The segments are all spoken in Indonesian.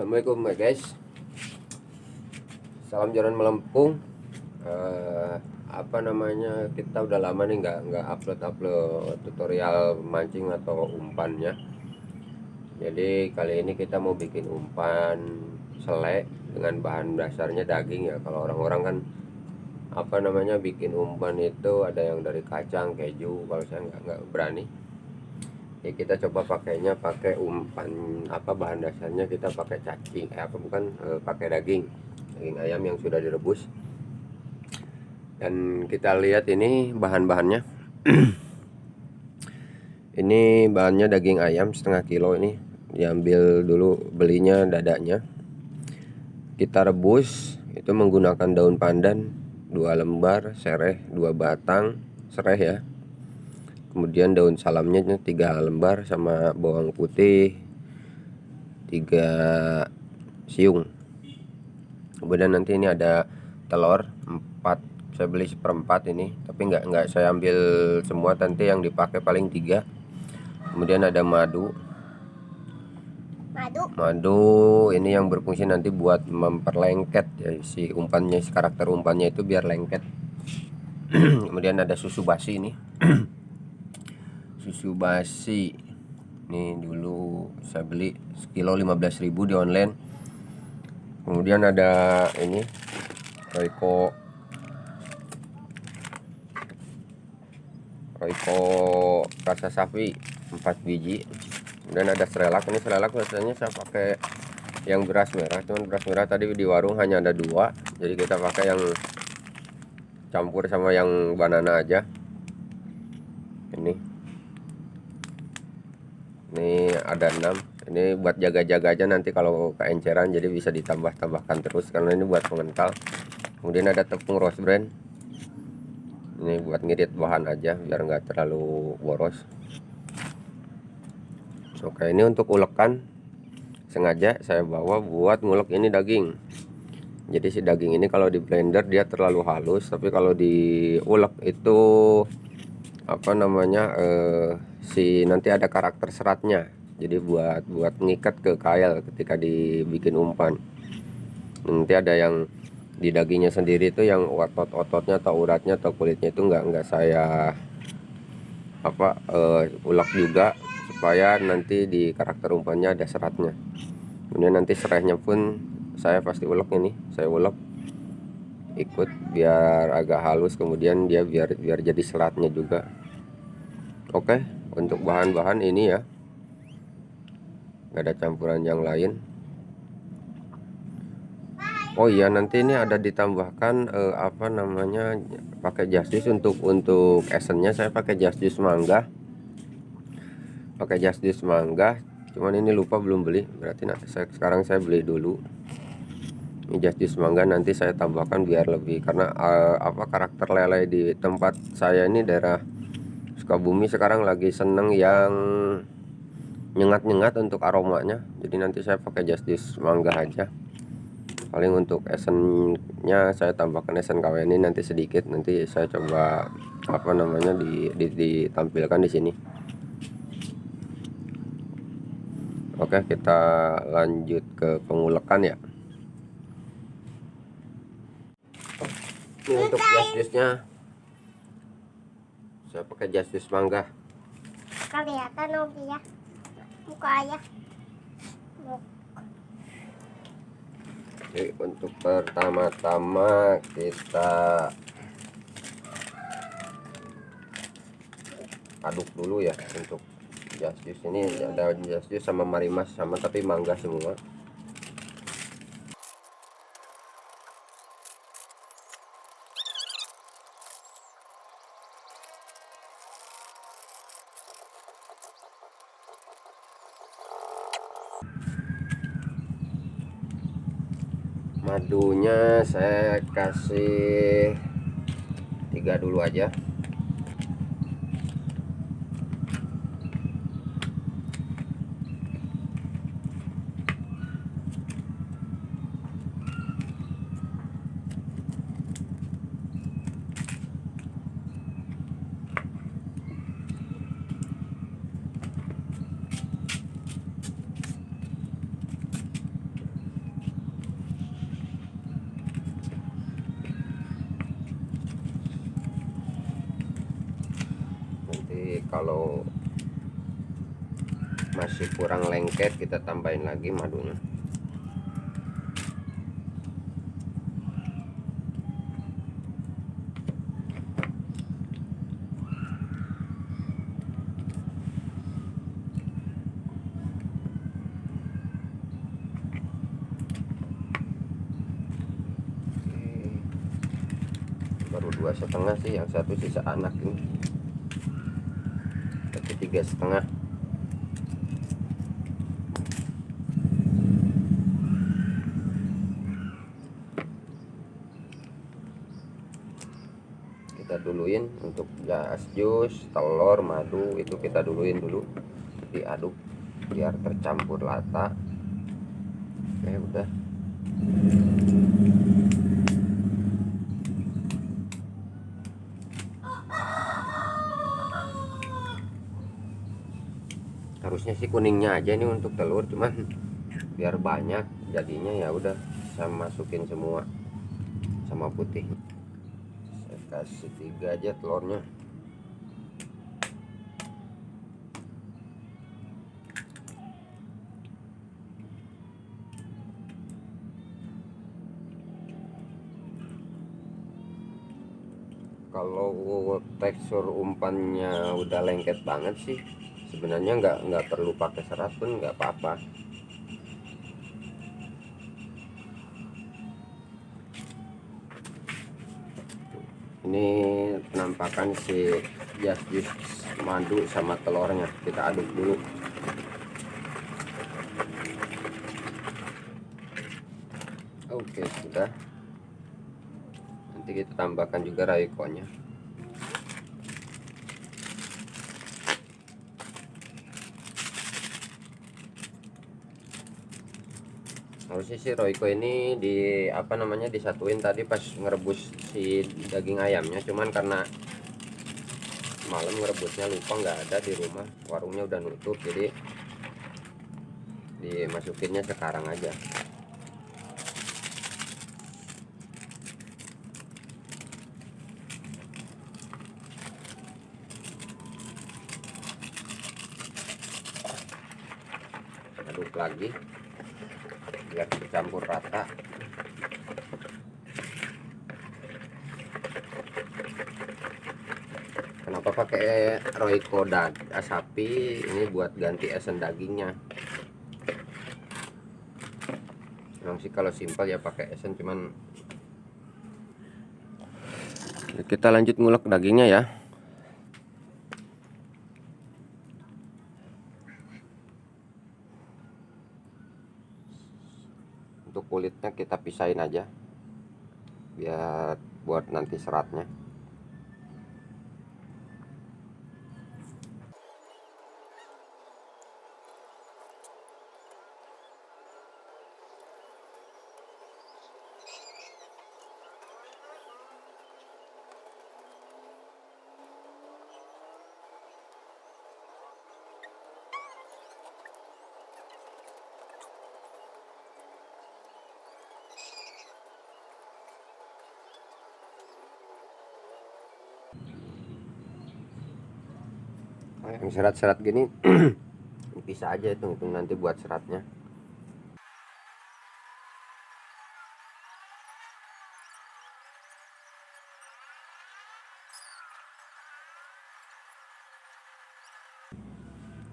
Assalamualaikum guys. Salam jalan melempung. Kita udah lama nih nggak upload tutorial mancing atau umpannya. Jadi kali ini kita mau bikin umpan selek dengan bahan dasarnya daging ya. Kalau orang-orang kan bikin umpan itu ada yang dari kacang, keju. Kalau saya nggak berani. Ya kita coba pakai umpan bahan dasarnya kita pakai cacing pakai daging ayam yang sudah direbus. Dan kita lihat ini bahan-bahannya. Ini bahannya daging ayam setengah kilo, ini diambil dulu, belinya dadanya. Kita rebus itu menggunakan daun pandan 2 lembar, sereh 2 batang sereh ya. Kemudian daun salamnya 3 lembar sama bawang putih 3 siung. Kemudian nanti ini ada telur 4, saya beli 1/4 ini, tapi nggak saya ambil semua, nanti yang dipakai paling 3. Kemudian ada madu ini yang berfungsi nanti buat memperlengket ya si umpannya, si karakter umpannya itu biar lengket. Kemudian ada susu basi ini. Susu basi ini dulu saya beli sekilo 15.000 di online. Kemudian ada ini Royco rasa sapi 4 biji. Kemudian ada serelak, ini serelak biasanya saya pakai yang beras merah, cuman beras merah tadi di warung hanya ada 2, jadi kita pakai yang campur sama yang banana aja. Ini ada 6. Ini buat jaga-jaga aja, nanti kalau keenceran jadi bisa ditambahkan terus karena ini buat pengental. Kemudian ada tepung rose bran. Ini buat ngirit bahan aja biar nggak terlalu boros. Oke, ini untuk ulekan sengaja saya bawa buat ngulek ini daging. Jadi si daging ini kalau di blender dia terlalu halus, tapi kalau diulek itu nanti ada karakter seratnya. Jadi buat ngikat ke kail ketika dibikin umpan. Nanti ada yang di dagingnya sendiri itu yang otot-ototnya atau uratnya atau kulitnya itu nggak saya ulek juga, supaya nanti di karakter umpannya ada seratnya. Kemudian nanti serehnya pun saya pasti ulek, ini saya ulek ikut biar agak halus, kemudian dia biar jadi seratnya juga. Oke, untuk bahan-bahan ini ya, nggak ada campuran yang lain. Oh iya, nanti ini ada ditambahkan pakai just juice. Untuk esennya saya pakai just juice mangga, cuman ini lupa belum beli, berarti sekarang saya beli dulu. Ini just juice mangga nanti saya tambahkan biar lebih, karena karakter lele di tempat saya ini daerah Sukabumi sekarang lagi seneng yang nyengat-nyengat untuk aromanya, jadi nanti saya pakai just juice mangga aja. Paling untuk esennya saya tambahkan esen KW ini nanti sedikit, nanti saya coba ditampilkan di sini. Oke, kita lanjut ke pengulekan ya. Ini untuk just juice-nya saya pakai just juice mangga. Kelihatan ya muka ayah. Oke, untuk pertama-tama kita aduk dulu ya. Untuk just juice ini ada just juice sama marimas sama, tapi mangga semua. Madunya saya kasih 3 dulu aja. Nanti kalau masih kurang lengket kita tambahin lagi madunya. Baru 2,5 sih, yang satu sisa anak ini, tapi 3,5. Kita duluin untuk jas jus, telur, madu itu kita duluin dulu, diaduk biar tercampur rata. Oke, udah. Harusnya sih kuningnya aja nih untuk telur, cuman biar banyak jadinya ya udah saya masukin semua sama putih. Saya kasih 3 aja telurnya. Kalau tekstur umpannya udah lengket banget sih, sebenarnya nggak perlu pakai serat pun nggak apa-apa. Ini penampakan si jas jus madu sama telurnya, kita aduk dulu. Oke, sudah. Nanti kita tambahkan juga Royco-nya. Harusnya si Royco ini disatuin tadi pas ngerebus si daging ayamnya, cuman karena malam ngerebusnya lupa, nggak ada di rumah, warungnya udah nutup, jadi dimasukinnya sekarang aja. Aduk lagi biar tercampur rata. Kenapa pakai Royco sapi ini? Buat ganti esen dagingnya. Memang sih kalau simpel ya pakai esen, cuman kita lanjut ngulek dagingnya ya. Untuk kulitnya kita pisahin aja biar buat nanti seratnya. Yang serat-serat gini bisa aja hitung nanti buat seratnya.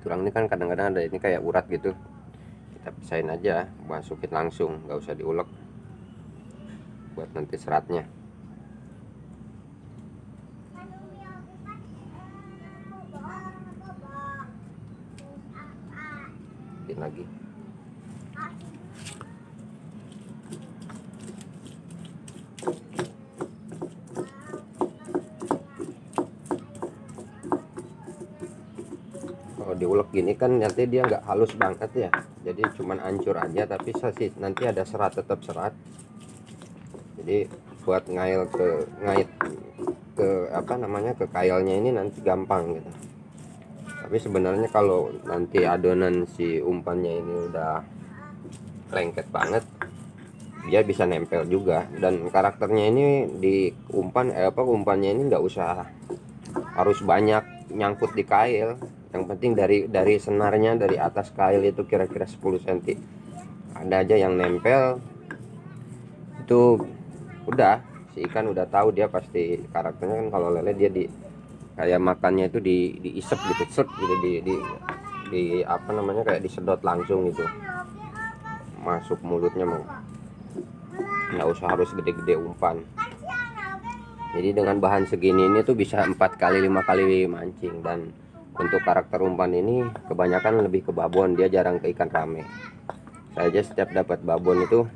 Tulang ini kan kadang-kadang ada ini kayak urat gitu, kita pisahin aja, masukin langsung, nggak usah diulek buat nanti seratnya. Lagi kalau diulek gini kan nanti dia nggak halus banget ya, jadi cuman hancur aja, tapi nanti ada serat, tetap serat, jadi buat ngait ke kailnya ini nanti gampang gitu. Tapi sebenarnya kalau nanti adonan si umpannya ini udah lengket banget, dia bisa nempel juga. Dan karakternya ini di umpannya ini nggak usah harus banyak, nyangkut di kail. Yang penting dari senarnya, dari atas kail itu kira-kira 10 cm ada aja yang nempel, itu udah si ikan udah tahu dia pasti karakternya kan. Kalau lele dia di kayak makannya itu diisep gitu, set gitu, di apa namanya, kayak disedot langsung gitu masuk mulutnya, mau nggak usah harus gede-gede umpan. Jadi dengan bahan segini ini tuh bisa 4 kali 5 kali mancing. Dan untuk karakter umpan ini kebanyakan lebih ke babon, dia jarang ke ikan rame. Saya aja setiap dapat babon itu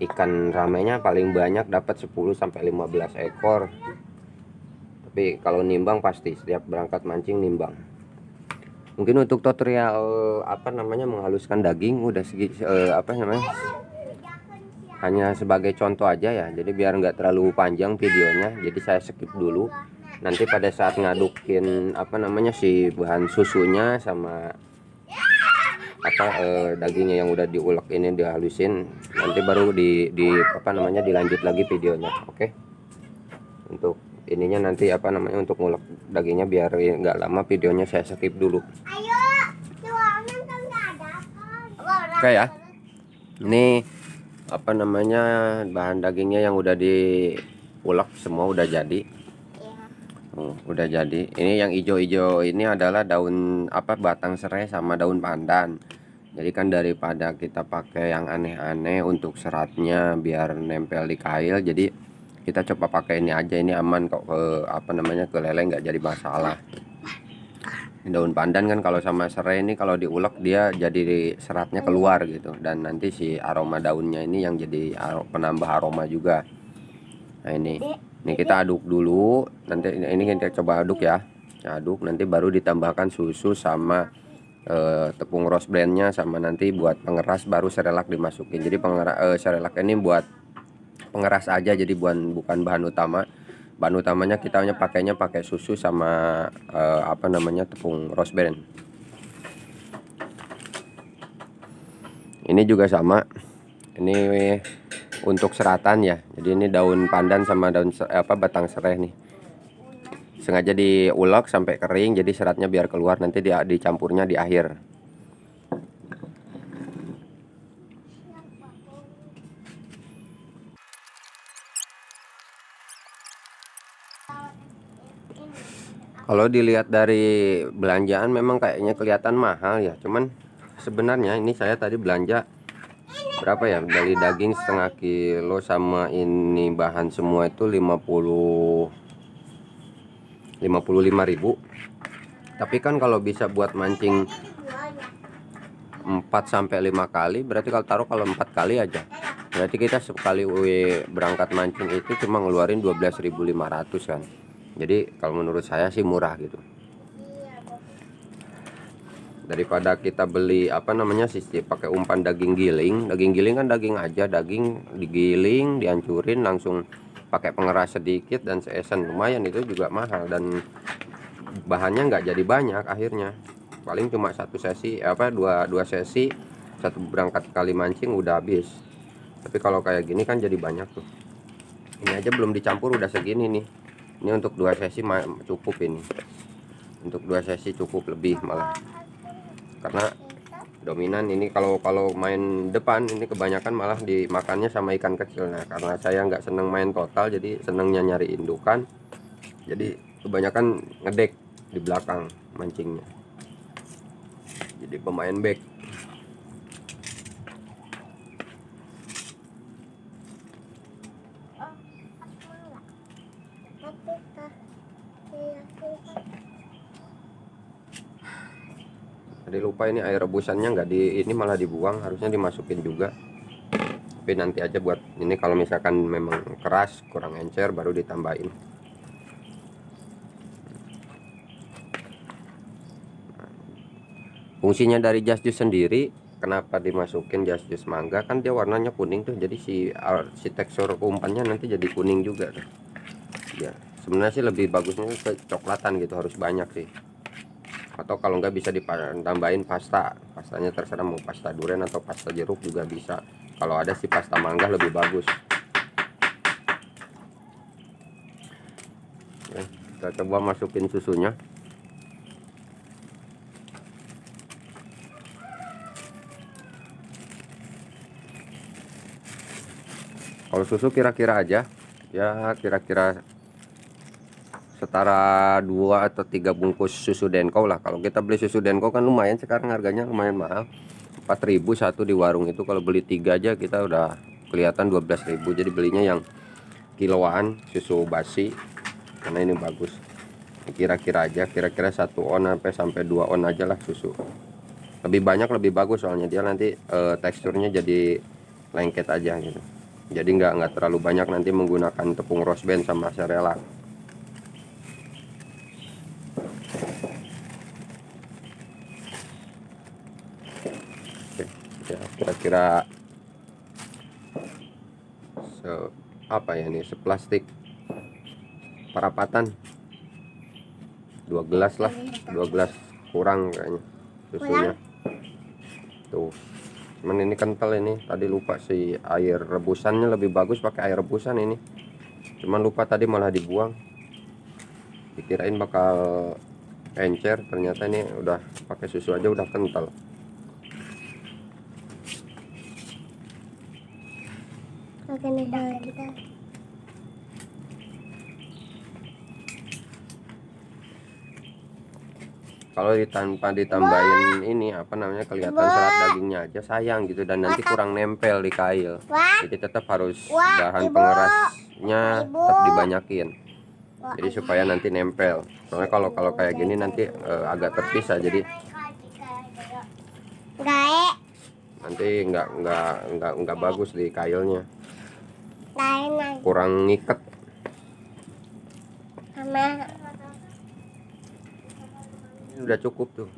ikan ramenya paling banyak dapat 10 sampai 15 ekor. Tapi kalau nimbang pasti setiap berangkat mancing nimbang. Mungkin untuk tutorial apa namanya menghaluskan daging udah apa namanya, hanya sebagai contoh aja ya. Jadi biar nggak terlalu panjang videonya, jadi saya skip dulu. Nanti pada saat ngadukin apa namanya si bahan susunya sama apa dagingnya yang udah diulek ini dihalusin, nanti baru di apa namanya dilanjut lagi videonya. Oke. Untuk ininya nanti apa namanya untuk ngulek dagingnya biar nggak lama videonya, saya skip dulu. Oke ya. Ini apa namanya bahan dagingnya yang udah diulek semua udah jadi. Udah jadi. Ini yang hijau-hijau ini adalah daun apa, batang serai sama daun pandan. Jadi kan daripada kita pakai yang aneh-aneh untuk seratnya biar nempel di kail, jadi kita coba pakai ini aja. Ini aman kok, ke apa namanya ke lele nggak jadi masalah. Daun pandan kan kalau sama serai ini kalau diulek dia jadi seratnya keluar gitu, dan nanti si aroma daunnya ini yang jadi penambah aroma juga. Nah ini kita aduk dulu, nanti ini kita coba aduk ya, aduk nanti baru ditambahkan susu sama tepung rose blendnya, sama nanti buat pengeras baru serelak dimasukin. Jadi serelak ini buat pengeras aja, jadi bukan bahan utama. Bahan utamanya kita hanya pakainya pakai susu sama apa namanya tepung rose blend. Ini juga sama, ini untuk seratan ya. Jadi ini daun pandan sama daun apa batang serai nih sengaja diulek sampai kering, jadi seratnya biar keluar, nanti dicampurnya di akhir. Kalau dilihat dari belanjaan memang kayaknya kelihatan mahal ya, cuman sebenarnya ini saya tadi belanja berapa ya, dari daging setengah kilo sama ini bahan semua itu 55.000. Tapi kan kalau bisa buat mancing 4 sampai 5 kali, berarti kalau taruh kalau 4 kali aja, berarti kita sekali berangkat mancing itu cuma ngeluarin 12.500 kan. Jadi kalau menurut saya sih murah gitu, daripada kita beli apa namanya sisi pakai umpan daging giling. Daging giling kan daging aja, daging digiling dihancurin langsung pakai pengeras sedikit dan seesen, lumayan itu juga mahal, dan bahannya nggak jadi banyak, akhirnya paling cuma satu sesi apa dua sesi, satu berangkat kali mancing udah habis. Tapi kalau kayak gini kan jadi banyak tuh. Ini aja belum dicampur udah segini nih. Ini untuk 2 sesi cukup, ini untuk 2 sesi cukup, lebih malah, karena dominan ini kalau main depan ini kebanyakan malah dimakannya sama ikan kecil. Nah karena saya nggak seneng main total, jadi senengnya nyari indukan, jadi kebanyakan ngedek di belakang mancingnya, jadi pemain back. Tadi lupa ini air rebusannya nggak ini malah dibuang, harusnya dimasukin juga. Tapi nanti aja buat ini, kalau misalkan memang keras kurang encer baru ditambahin. Fungsinya dari jas jus sendiri, kenapa dimasukin jas jus mangga, kan dia warnanya kuning tuh, jadi si tekstur umpannya nanti jadi kuning juga tuh. Ya sebenarnya sih lebih bagusnya kecoklatan gitu, harus banyak sih. Atau kalau nggak bisa ditambahin pastanya, terserah mau pasta durian atau pasta jeruk juga bisa. Kalau ada sih pasta mangga lebih bagus. Oke, kita coba masukin susunya. Kalau susu kira-kira aja ya, kira-kira setara 2 atau 3 bungkus susu Denko lah. Kalau kita beli susu Denko kan lumayan, sekarang harganya lumayan mahal, 4.000 satu di warung itu. Kalau beli 3 aja kita udah kelihatan 12.000. Jadi belinya yang kiloan, susu basi, karena ini bagus. Kira-kira aja, kira-kira 1 on sampai 2 on aja lah susu. Lebih banyak lebih bagus, soalnya dia nanti teksturnya jadi lengket aja gitu. Jadi nggak terlalu banyak nanti menggunakan tepung rose band sama serelak. Ya, kira-kira apa ya ini, seplastik parapatan 2 gelas lah, 2 gelas kurang kayaknya susunya tuh. Cuman ini kental ini, tadi lupa si air rebusannya, lebih bagus pakai air rebusan ini, cuman lupa tadi malah dibuang. Dikirain bakal encer, ternyata ini udah pakai susu aja udah kental. Kalau tanpa ditambahin ini apa namanya, kelihatan serat dagingnya aja sayang gitu, dan nanti kurang nempel di kail. Jadi tetap harus bahan pengerasnya tetap dibanyakin, jadi supaya nanti nempel. Soalnya kalau kayak gini nanti agak terpisah, jadi nanti nggak bagus di kailnya, kurang ngiket. Ini udah cukup tuh,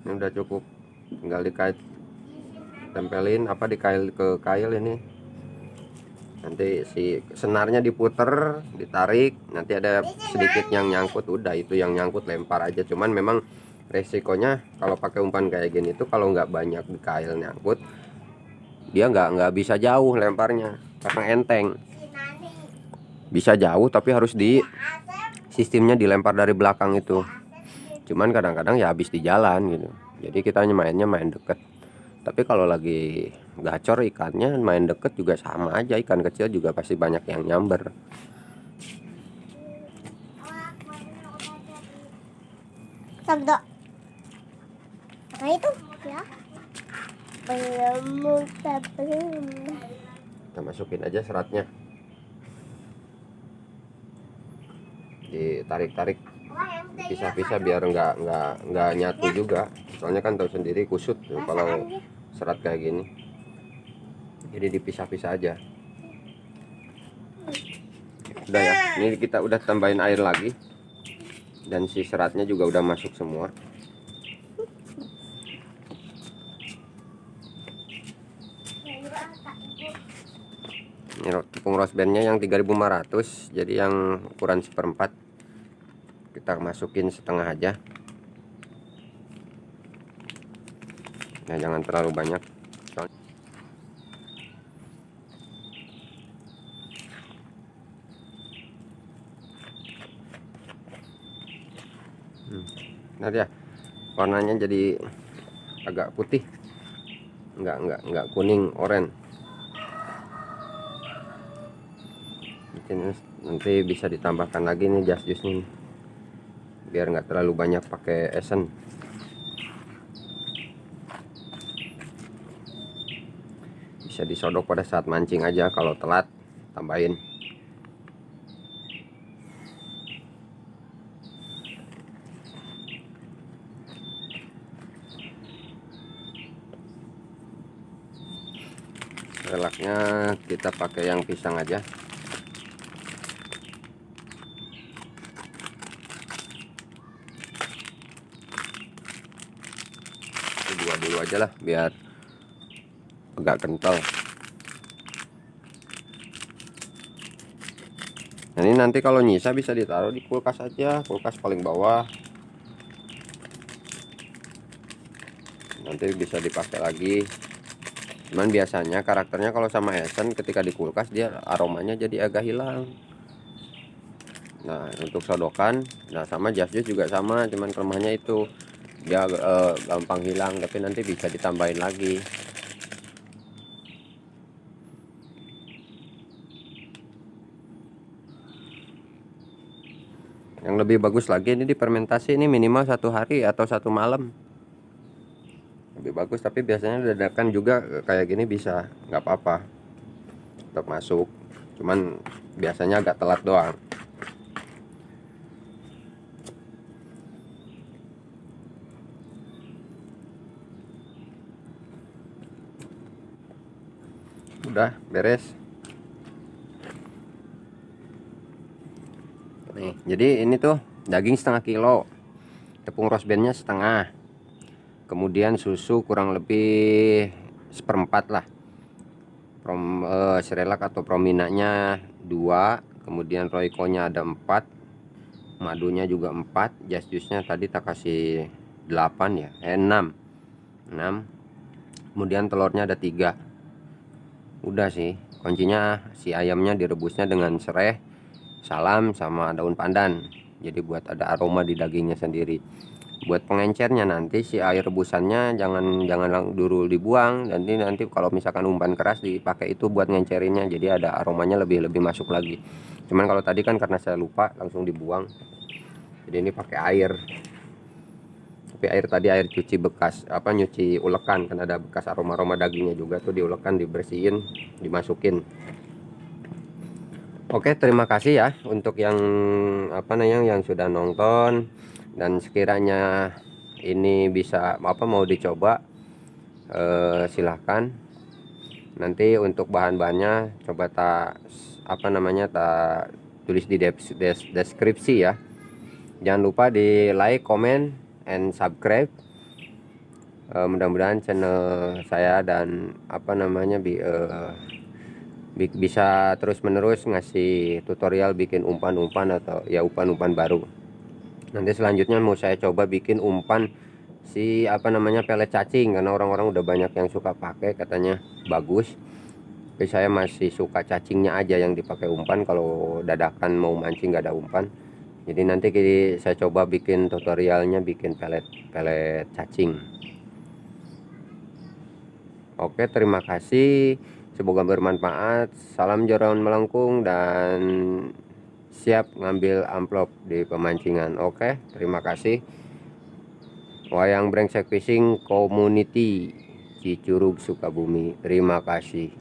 ini udah cukup, tinggal dikait tempelin apa di kail, ke kail ini. Nanti si senarnya diputer, ditarik, nanti ada sedikit yang nyangkut, udah itu yang nyangkut lempar aja. Cuman memang resikonya kalau pakai umpan kayak gini tuh, kalau nggak banyak di kail nyangkut, dia nggak bisa jauh lemparnya karena enteng. Bisa jauh tapi harus di sistemnya dilempar dari belakang itu. Cuman kadang-kadang ya habis di jalan gitu, jadi kita mainnya main deket. Tapi kalau lagi gacor ikannya, main deket juga sama aja, ikan kecil juga pasti banyak yang nyamber. Sabdo. Apa itu? Ya. Belum. Kita masukin aja seratnya, ditarik-tarik, pisah-pisah biar nggak nyatu juga. Soalnya kan tahu sendiri kusut tuh kalau serat kayak gini, jadi dipisah-pisah aja. Udah ya, ini kita udah tambahin air lagi, dan si seratnya juga udah masuk semua. Ini tepung rose bandnya yang 3.500, jadi yang ukuran 1/4 kita masukin setengah aja. Nah, jangan terlalu banyak. Nah ya, warnanya jadi agak putih, nggak kuning oranye. Nanti bisa ditambahkan lagi nih jas jusnya, biar nggak terlalu banyak pakai esen. Bisa disodok pada saat mancing aja, kalau telat tambahin. Relaknya kita pakai yang pisang aja. Dua dulu aja lah biar agak kental. Nah, ini nanti kalau nyisa bisa ditaruh di kulkas aja, kulkas paling bawah. Nanti bisa dipakai lagi. Cuman biasanya karakternya kalau sama esen ketika di kulkas dia aromanya jadi agak hilang. Nah, untuk sodokan, nah sama jas jus juga sama, cuman kelemahannya itu dia gampang hilang, tapi nanti bisa ditambahin lagi. Yang lebih bagus lagi ini difermentasi ini minimal 1 hari atau 1 malam. Lebih bagus, tapi biasanya dadakan juga kayak gini bisa, nggak apa-apa. Tetap masuk. Cuman biasanya agak telat doang. Udah beres. Nih, jadi ini tuh daging setengah kilo, tepung roast bandnya setengah, kemudian susu kurang lebih 1/4 lah, serelak atau prominanya 2, kemudian royconya ada 4, madunya juga 4, jas jusnya tadi tak kasih 8 ya, 6, kemudian telurnya ada 3. Udah sih, kuncinya si ayamnya direbusnya dengan serai, salam sama daun pandan, jadi buat ada aroma di dagingnya sendiri. Buat pengencernya nanti si air rebusannya jangan dulu dibuang, nanti kalau misalkan umpan keras dipakai itu buat ngencerinnya, jadi ada aromanya lebih masuk lagi. Cuman kalau tadi kan karena saya lupa langsung dibuang, jadi ini pakai air. Tapi air tadi air cuci bekas, nyuci ulekan, kan ada bekas aroma dagingnya juga tuh, diulekan, dibersihin, dimasukin. Oke, terima kasih ya untuk yang yang sudah nonton, dan sekiranya ini bisa mau dicoba, silahkan. Nanti untuk bahan-bahannya coba tak tulis di deskripsi ya. Jangan lupa di like, comment, and subscribe. Mudah-mudahan channel saya dan bisa terus-menerus ngasih tutorial bikin umpan-umpan atau ya umpan-umpan baru. Nanti selanjutnya mau saya coba bikin umpan si pelet cacing, karena orang-orang udah banyak yang suka pakai, katanya bagus. Tapi saya masih suka cacingnya aja yang dipakai umpan kalau dadakan mau mancing nggak ada umpan. Jadi nanti saya coba bikin tutorialnya bikin pelet cacing. Oke, terima kasih. Semoga bermanfaat. Salam joron melengkung dan siap ngambil amplop di pemancingan. Oke, terima kasih. Wayang Brengsek Fishing Community Cicurug Sukabumi. Terima kasih.